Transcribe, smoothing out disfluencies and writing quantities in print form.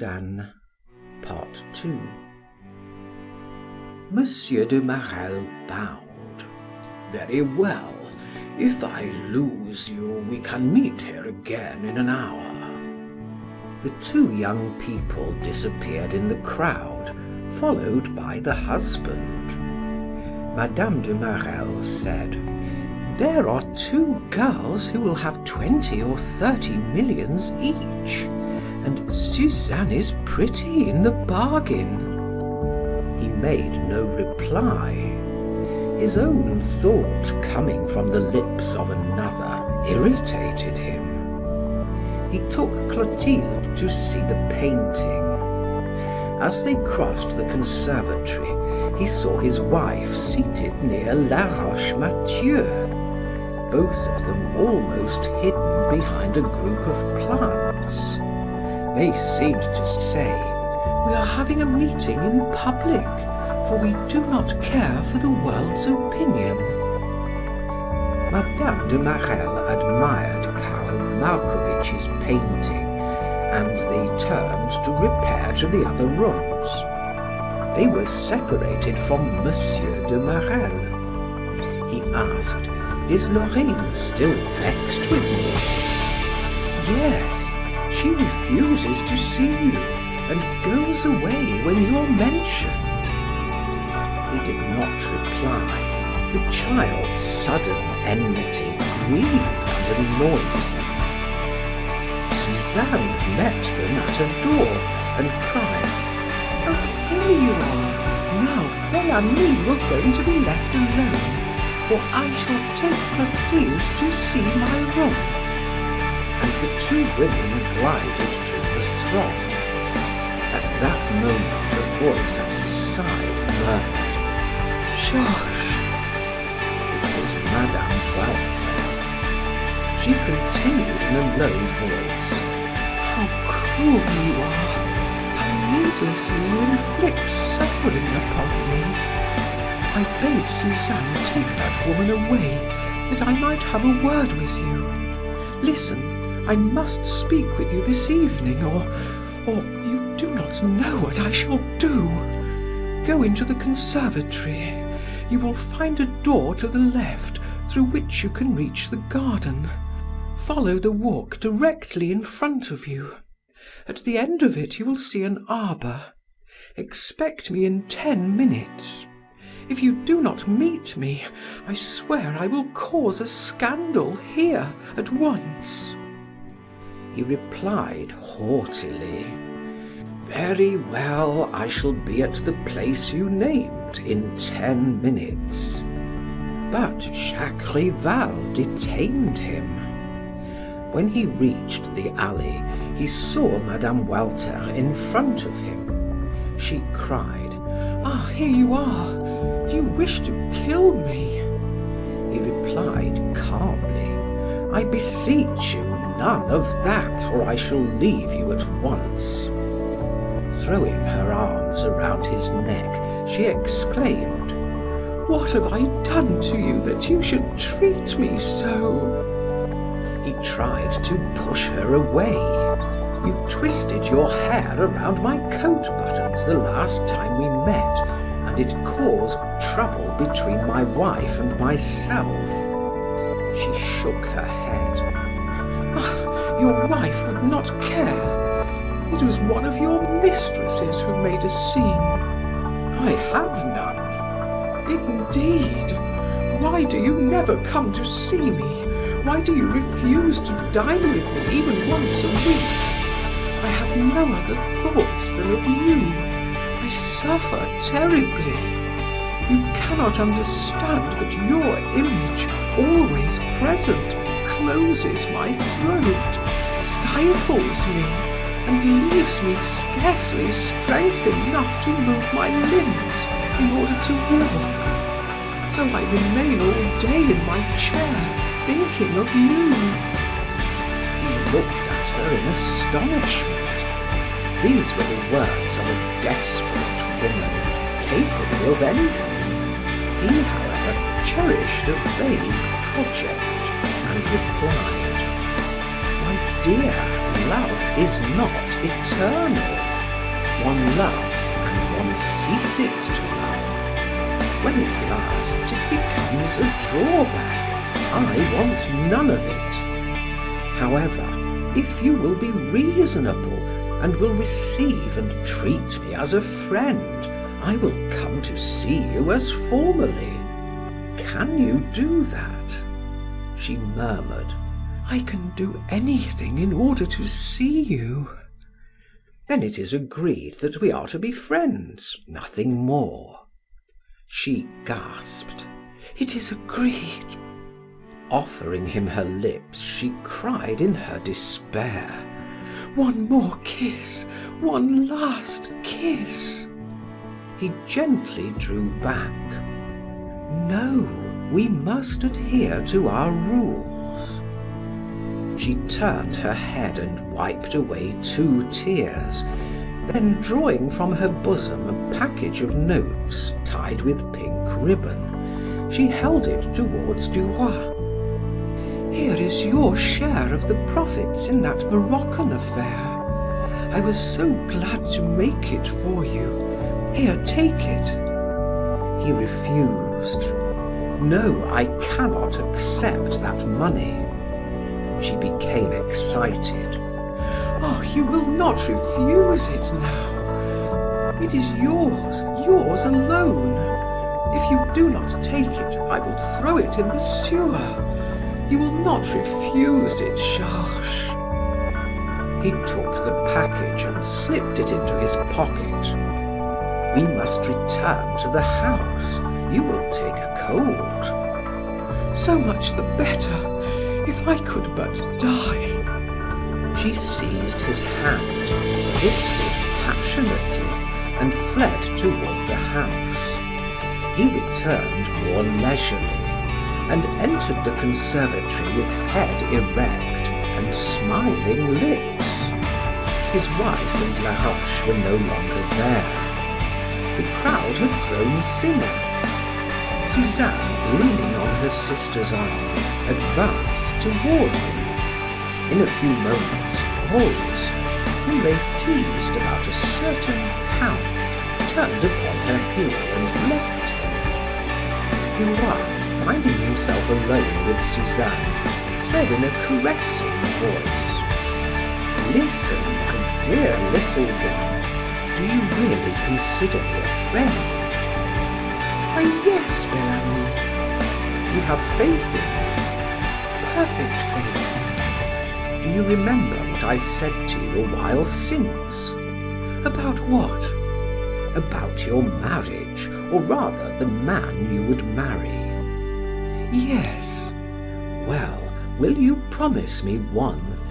Suzanne, Part 2. Monsieur de Marelle bowed. "Very well. If I lose you, we can meet here again in an hour." The two young people disappeared in the crowd, followed by the husband. Madame de Marelle said, "There are two girls who will have 20 or 30 millions each, and Suzanne is pretty in the bargain." He made no reply. His own thought coming from the lips of another irritated him. He took Clotilde to see the painting. As they crossed the conservatory, he saw his wife seated near La Roche-Mathieu, both of them almost hidden behind a group of plants. They seemed to say, "We are having a meeting in public, for we do not care for the world's opinion." Madame de Marelle admired Karl Markovich's painting, and they turned to repair to the other rooms. They were separated from Monsieur de Marelle. He asked, "Is Laurine still vexed with me?" "Yes, she refuses to see you and goes away when you're mentioned." He did not reply. The child's sudden enmity grieved and annoyed him. Suzanne met them at her door and cried, "Oh, here you are! Now, Bel-Ami, you're going to be left alone, for I shall take Clotilde to see my room." And the two women glided through the throng. At that moment, a voice at his side murmured, "Georges!" It was Madame Walter. She continued in a low voice, "How cruel you are! How needlessly you inflict suffering upon me. I bade Suzanne take that woman away, that I might have a word with you. Listen, I must speak with you this evening, or you do not know what I shall do. Go into the conservatory. You will find a door to the left through which you can reach the garden. Follow the walk directly in front of you. At the end of it you will see an arbor. Expect me in 10 minutes. If you do not meet me, I swear I will cause a scandal here at once." He replied haughtily, "Very well, I shall be at the place you named in 10 minutes." But Jacques Rival detained him. When he reached the alley, he saw Madame Walter in front of him. She cried, "Ah, here you are! Do you wish to kill me?" He replied calmly, "I beseech you, none of that, or I shall leave you at once." Throwing her arms around his neck, she exclaimed, "What have I done to you that you should treat me so?" He tried to push her away. "You twisted your hair around my coat buttons the last time we met, and it caused trouble between my wife and myself." She shook her head. "Ah, your wife would not care. It was one of your mistresses who made a scene. I have none." "Indeed? Why do you never come to see me? Why do you refuse to dine with me even once a week? I have no other thoughts than of you. I suffer terribly. You cannot understand that your image, always present, closes my throat, stifles me, and leaves me scarcely strength enough to move my limbs in order to walk. So I remain all day in my chair, thinking of you." He looked at her in astonishment. These were the words of a desperate woman, capable of anything. He, however, cherished a vague project, and replied, "My dear, love is not eternal. one loves and one ceases to love. When it lasts, it becomes a drawback. I want none of it. However, if you will be reasonable and will receive and treat me as a friend, I will come to see you as formerly. Can you do that?" She murmured, "I can do anything in order to see you." "Then it is agreed that we are to be friends, nothing more." She gasped, "It is agreed." Offering him her lips, she cried in her despair, "One more kiss, one last kiss." He gently drew back. "No, we must adhere to our rules." She turned her head and wiped away 2 tears, then drawing from her bosom a package of notes tied with pink ribbon, she held it towards Duroy. "Here is your share of the profits in that Moroccan affair. I was so glad to make it for you. Here, take it." He refused. "No, I cannot accept that money." She became excited. "Oh, you will not refuse it now. It is yours, yours alone. If you do not take it, I will throw it in the sewer. You will not refuse it, Georges." He took the package and slipped it into his pocket. "We must return to the house. You will take cold." "So much the better. If I could but die." She seized his hand, kissed it passionately, and fled toward the house. He returned more leisurely and entered the conservatory with head erect and smiling lips. His wife and Laroche were no longer there. The crowd had grown thinner. Suzanne, leaning on her sister's arm, advanced toward him. In a few moments, Rose, who they teased about a certain count, turned upon her heel and left him. Duroy, finding himself alone with Suzanne, said in a caressing voice, "Listen, my dear little one, do you really consider me a friend?" "Why, yes, Bellamy. You have faith in me, perfect faith. Do you remember what I said to you a while since?" "About what?" "About your marriage, or rather the man you would marry." "Yes." "Well, will you promise me one thing?"